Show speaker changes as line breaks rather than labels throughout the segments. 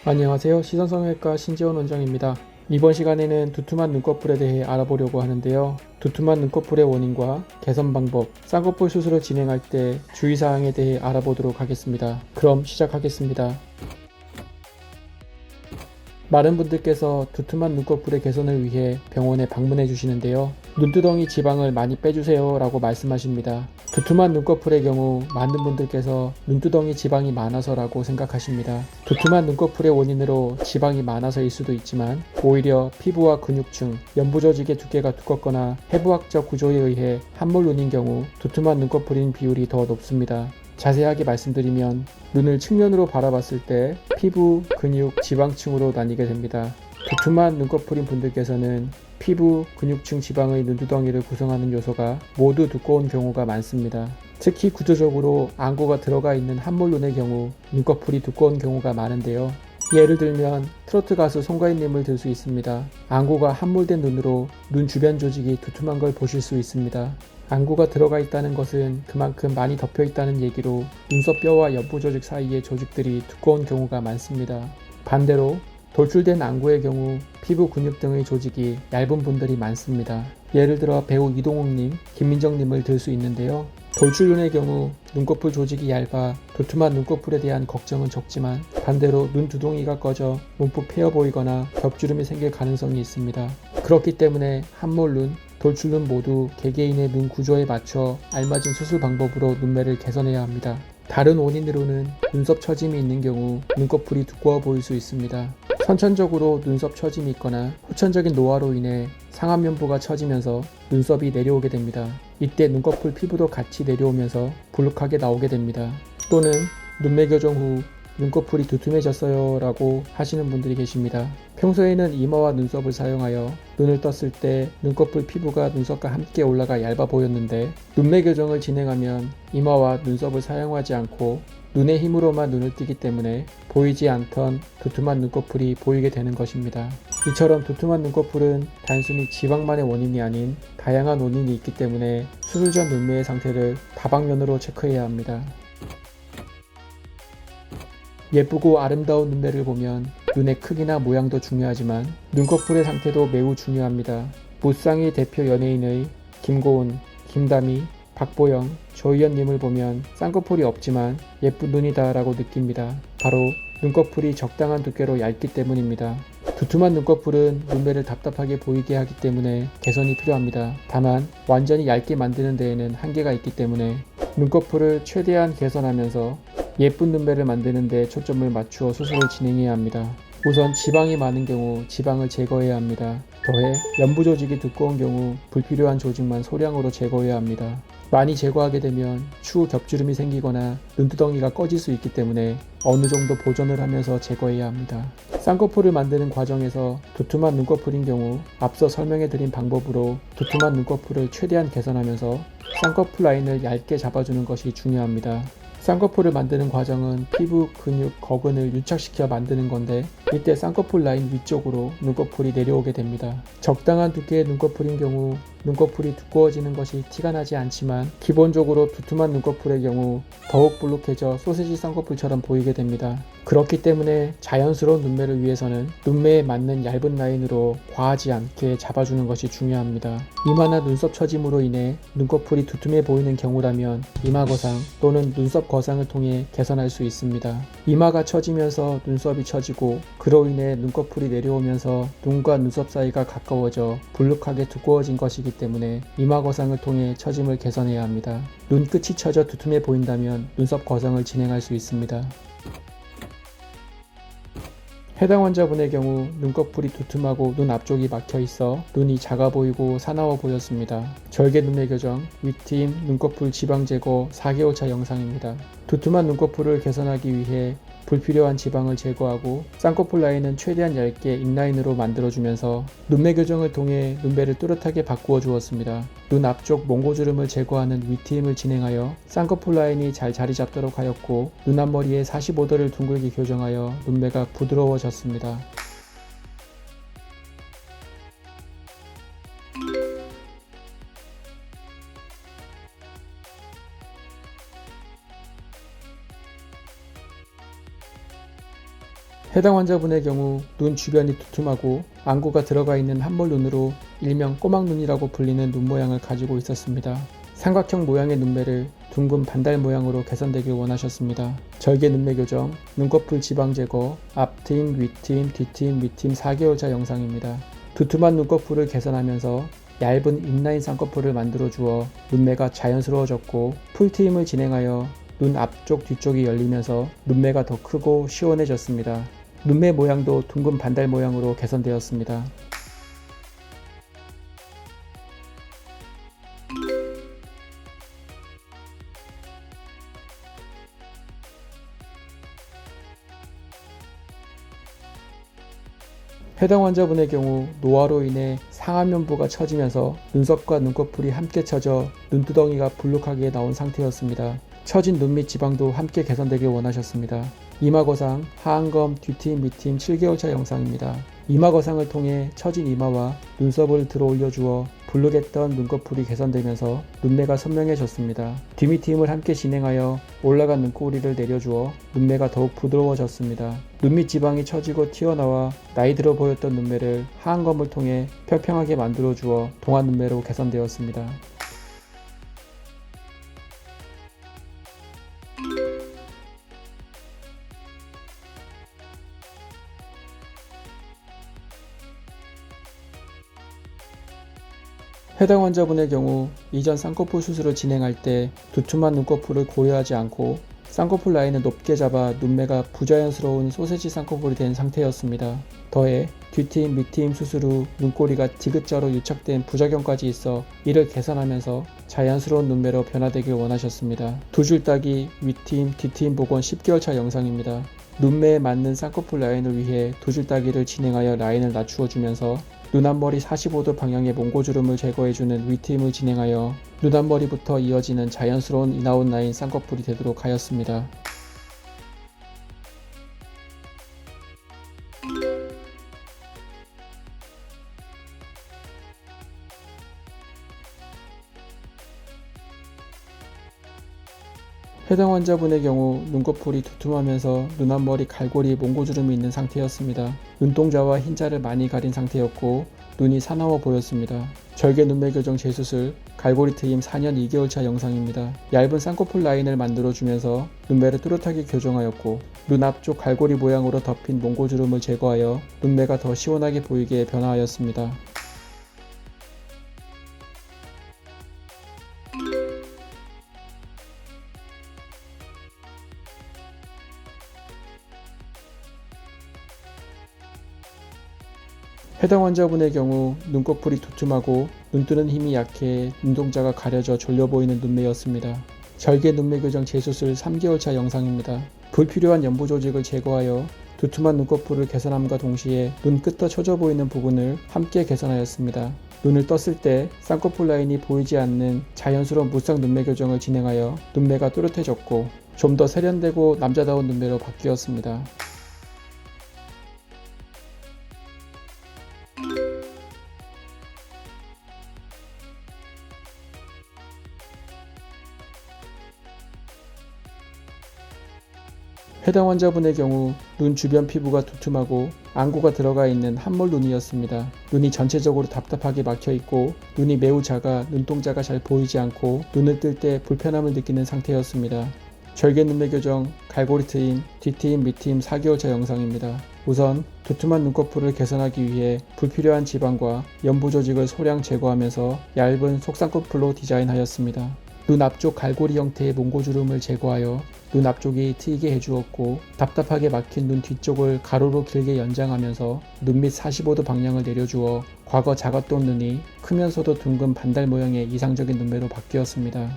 안녕하세요. 시선성형외과 신재원 원장입니다. 이번 시간에는 두툼한 눈꺼풀에 대해 알아보려고 하는데요. 두툼한 눈꺼풀의 원인과 개선 방법, 쌍꺼풀 수술을 진행할 때 주의사항에 대해 알아보도록 하겠습니다. 그럼 시작하겠습니다. 많은 분들께서 두툼한 눈꺼풀의 개선을 위해 병원에 방문해 주시는데요. 눈두덩이 지방을 많이 빼주세요 라고 말씀하십니다. 두툼한 눈꺼풀의 경우 많은 분들께서 눈두덩이 지방이 많아서 라고 생각하십니다. 두툼한 눈꺼풀의 원인으로 지방이 많아서일 수도 있지만 오히려 피부와 근육층, 연부조직의 두께가 두껍거나 해부학적 구조에 의해 함몰 눈인 경우 두툼한 눈꺼풀인 비율이 더 높습니다. 자세하게 말씀드리면 눈을 측면으로 바라봤을 때 피부, 근육, 지방층으로 나뉘게 됩니다. 두툼한 눈꺼풀인 분들께서는 피부, 근육층 지방의 눈두덩이를 구성하는 요소가 모두 두꺼운 경우가 많습니다. 특히 구조적으로 안구가 들어가 있는 함몰눈의 경우 눈꺼풀이 두꺼운 경우가 많은데요. 예를 들면 트로트 가수 송가인님을 들 수 있습니다. 안구가 함몰된 눈으로 눈 주변 조직이 두툼한 걸 보실 수 있습니다. 안구가 들어가 있다는 것은 그만큼 많이 덮여 있다는 얘기로 눈썹뼈와 연부조직 사이의 조직들이 두꺼운 경우가 많습니다. 반대로 돌출된 안구의 경우 피부 근육 등의 조직이 얇은 분들이 많습니다. 예를 들어 배우 이동욱님, 김민정님을 들 수 있는데요. 돌출눈의 경우 눈꺼풀 조직이 얇아 두툼한 눈꺼풀에 대한 걱정은 적지만 반대로 눈 두덩이가 꺼져 움푹 패여 보이거나 겹주름이 생길 가능성이 있습니다. 그렇기 때문에 함몰눈, 돌출눈 모두 개개인의 눈 구조에 맞춰 알맞은 수술 방법으로 눈매를 개선해야 합니다. 다른 원인으로는 눈썹 처짐이 있는 경우 눈꺼풀이 두꺼워 보일 수 있습니다. 선천적으로 눈썹 처짐이 있거나 후천적인 노화로 인해 상안면부가 처지면서 눈썹이 내려오게 됩니다. 이때 눈꺼풀 피부도 같이 내려오면서 불룩하게 나오게 됩니다. 또는 눈매 교정 후 눈꺼풀이 두툼해졌어요 라고 하시는 분들이 계십니다. 평소에는 이마와 눈썹을 사용하여 눈을 떴을 때 눈꺼풀 피부가 눈썹과 함께 올라가 얇아 보였는데 눈매 교정을 진행하면 이마와 눈썹을 사용하지 않고 눈의 힘으로만 눈을 뜨기 때문에 보이지 않던 두툼한 눈꺼풀이 보이게 되는 것입니다. 이처럼 두툼한 눈꺼풀은 단순히 지방만의 원인이 아닌 다양한 원인이 있기 때문에 수술 전 눈매의 상태를 다방면으로 체크해야 합니다. 예쁘고 아름다운 눈매를 보면 눈의 크기나 모양도 중요하지만 눈꺼풀의 상태도 매우 중요합니다. 무쌍의 대표 연예인의 김고은, 김다미, 박보영, 조희연님을 보면 쌍꺼풀이 없지만 예쁜 눈이다 라고 느낍니다. 바로 눈꺼풀이 적당한 두께로 얇기 때문입니다. 두툼한 눈꺼풀은 눈매를 답답하게 보이게 하기 때문에 개선이 필요합니다. 다만 완전히 얇게 만드는 데에는 한계가 있기 때문에 눈꺼풀을 최대한 개선하면서 예쁜 눈매를 만드는 데 초점을 맞추어 수술을 진행해야 합니다. 우선 지방이 많은 경우 지방을 제거해야 합니다. 더해 연부조직이 두꺼운 경우 불필요한 조직만 소량으로 제거해야 합니다. 많이 제거하게 되면 추후 겹주름이 생기거나 눈두덩이가 꺼질 수 있기 때문에 어느 정도 보존을 하면서 제거해야 합니다. 쌍꺼풀을 만드는 과정에서 두툼한 눈꺼풀인 경우 앞서 설명해드린 방법으로 두툼한 눈꺼풀을 최대한 개선하면서 쌍꺼풀 라인을 얇게 잡아주는 것이 중요합니다. 쌍꺼풀을 만드는 과정은 피부, 근육, 거근을 유착시켜 만드는 건데 이때 쌍꺼풀 라인 위쪽으로 눈꺼풀이 내려오게 됩니다. 적당한 두께의 눈꺼풀인 경우 눈꺼풀이 두꺼워지는 것이 티가 나지 않지만 기본적으로 두툼한 눈꺼풀의 경우 더욱 볼록해져 소세지 쌍꺼풀처럼 보이게 됩니다. 그렇기 때문에 자연스러운 눈매를 위해서는 눈매에 맞는 얇은 라인으로 과하지 않게 잡아주는 것이 중요합니다. 이마나 눈썹 처짐으로 인해 눈꺼풀이 두툼해 보이는 경우라면 이마 거상 또는 눈썹 거상을 통해 개선할 수 있습니다. 이마가 처지면서 눈썹이 처지고 그로 인해 눈꺼풀이 내려오면서 눈과 눈썹 사이가 가까워져 불룩하게 두꺼워진 것이기 때문에 이마 거상을 통해 처짐을 개선해야 합니다. 눈끝이 처져 두툼해 보인다면 눈썹 거상을 진행할 수 있습니다. 해당 환자분의 경우 눈꺼풀이 두툼하고 눈 앞쪽이 막혀 있어 눈이 작아 보이고 사나워 보였습니다. 절개 눈매 교정, 윗트임, 눈꺼풀 지방 제거 4개월차 영상입니다. 두툼한 눈꺼풀을 개선하기 위해 불필요한 지방을 제거하고 쌍꺼풀 라인은 최대한 얇게 인라인으로 만들어주면서 눈매 교정을 통해 눈매를 뚜렷하게 바꾸어 주었습니다. 눈 앞쪽 몽고주름을 제거하는 윗트임을 진행하여 쌍꺼풀 라인이 잘 자리 잡도록 하였고 눈 앞머리에 45도를 둥글게 교정하여 눈매가 부드러워졌습니다. 해당 환자분의 경우 눈 주변이 두툼하고 안구가 들어가 있는 함몰 눈으로 일명 꼬막눈이라고 불리는 눈 모양을 가지고 있었습니다. 삼각형 모양의 눈매를 둥근 반달 모양으로 개선되길 원하셨습니다. 절개 눈매 교정, 눈꺼풀 지방 제거, 앞트임, 윗트임, 뒤트임, 밑트임 4개월차 영상입니다. 두툼한 눈꺼풀을 개선하면서 얇은 인라인 쌍꺼풀을 만들어 주어 눈매가 자연스러워졌고, 풀트임을 진행하여 눈 앞쪽 뒤쪽이 열리면서 눈매가 더 크고 시원해졌습니다. 눈매 모양도 둥근 반달 모양으로 개선되었습니다. 해당 환자분의 경우 노화로 인해 상안면부가 처지면서 눈썹과 눈꺼풀이 함께 처져 눈두덩이가 불룩하게 나온 상태였습니다. 처진 눈 밑 지방도 함께 개선되길 원하셨습니다. 이마 거상, 하안검, 뒤트임, 밑트임 7개월차 영상입니다. 이마 거상을 통해 처진 이마와 눈썹을 들어 올려주어 불룩했던 눈꺼풀이 개선되면서 눈매가 선명해졌습니다. 뒤밑트임을 함께 진행하여 올라간 눈꼬리를 내려주어 눈매가 더욱 부드러워졌습니다. 눈밑 지방이 처지고 튀어나와 나이 들어 보였던 눈매를 하안검을 통해 평평하게 만들어주어 동안 눈매로 개선되었습니다. 해당 환자분의 경우 이전 쌍꺼풀 수술을 진행할 때 두툼한 눈꺼풀을 고려하지 않고 쌍꺼풀 라인을 높게 잡아 눈매가 부자연스러운 소세지 쌍꺼풀이 된 상태였습니다. 더해 뒤트임, 밑트임 수술 후 눈꼬리가 디귿자로 유착된 부작용까지 있어 이를 개선하면서 자연스러운 눈매로 변화되길 원하셨습니다. 두 줄 따기, 윗트임, 뒤트임 복원 10개월차 영상입니다. 눈매에 맞는 쌍꺼풀 라인을 위해 두 줄 따기를 진행하여 라인을 낮추어 주면서 눈 앞머리 45도 방향의 몽고주름을 제거해주는 윗트임을 진행하여 눈 앞머리부터 이어지는 자연스러운 인아웃 라인 쌍꺼풀이 되도록 하였습니다. 해당 환자분의 경우 눈꺼풀이 두툼하면서 눈 앞머리 갈고리 몽고주름이 있는 상태였습니다. 눈동자와 흰자를 많이 가린 상태였고 눈이 사나워 보였습니다. 절개 눈매 교정 재수술, 갈고리 트임 4년 2개월차 영상입니다. 얇은 쌍꺼풀 라인을 만들어주면서 눈매를 뚜렷하게 교정하였고 눈 앞쪽 갈고리 모양으로 덮인 몽고주름을 제거하여 눈매가 더 시원하게 보이게 변화하였습니다. 해당 환자분의 경우 눈꺼풀이 두툼하고 눈뜨는 힘이 약해 눈동자가 가려져 졸려 보이는 눈매였습니다. 절개 눈매 교정 재수술 3개월차 영상입니다. 불필요한 연부 조직을 제거하여 두툼한 눈꺼풀을 개선함과 동시에 눈 끝도 처져 보이는 부분을 함께 개선하였습니다. 눈을 떴을 때 쌍꺼풀 라인이 보이지 않는 자연스러운 무쌍 눈매 교정을 진행하여 눈매가 또렷해졌고 좀 더 세련되고 남자다운 눈매로 바뀌었습니다. 해당 환자분의 경우 눈 주변 피부가 두툼하고 안구가 들어가 있는 함몰 눈이었습니다. 눈이 전체적으로 답답하게 막혀 있고 눈이 매우 작아 눈동자가 잘 보이지 않고 눈을 뜰 때 불편함을 느끼는 상태였습니다. 절개 눈매 교정, 갈고리 트임, 뒤트임, 밑트임 4개월차 영상입니다. 우선 두툼한 눈꺼풀을 개선하기 위해 불필요한 지방과 연부 조직을 소량 제거하면서 얇은 속쌍꺼풀로 디자인하였습니다. 눈 앞쪽 갈고리 형태의 몽고주름을 제거하여 눈 앞쪽이 트이게 해주었고 답답하게 막힌 눈 뒤쪽을 가로로 길게 연장하면서 눈 밑 45도 방향을 내려주어 과거 작았던 눈이 크면서도 둥근 반달 모양의 이상적인 눈매로 바뀌었습니다.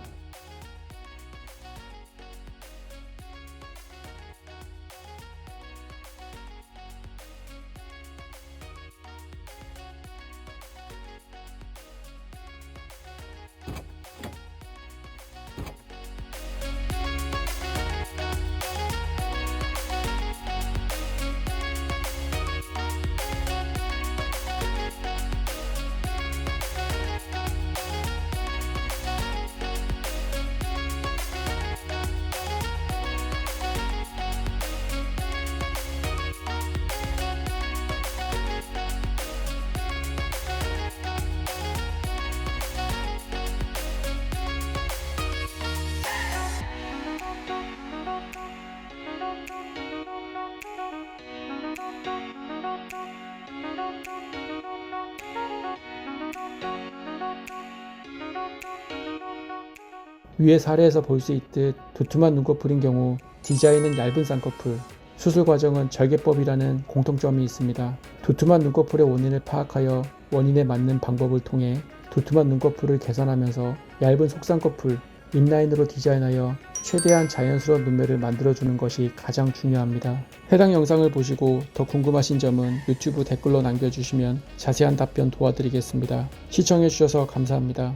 위의 사례에서 볼 수 있듯 두툼한 눈꺼풀인 경우 디자인은 얇은 쌍꺼풀, 수술 과정은 절개법이라는 공통점이 있습니다. 두툼한 눈꺼풀의 원인을 파악하여 원인에 맞는 방법을 통해 두툼한 눈꺼풀을 개선하면서 얇은 속쌍꺼풀, 인라인으로 디자인하여 최대한 자연스러운 눈매를 만들어주는 것이 가장 중요합니다. 해당 영상을 보시고 더 궁금하신 점은 유튜브 댓글로 남겨주시면 자세한 답변 도와드리겠습니다. 시청해주셔서 감사합니다.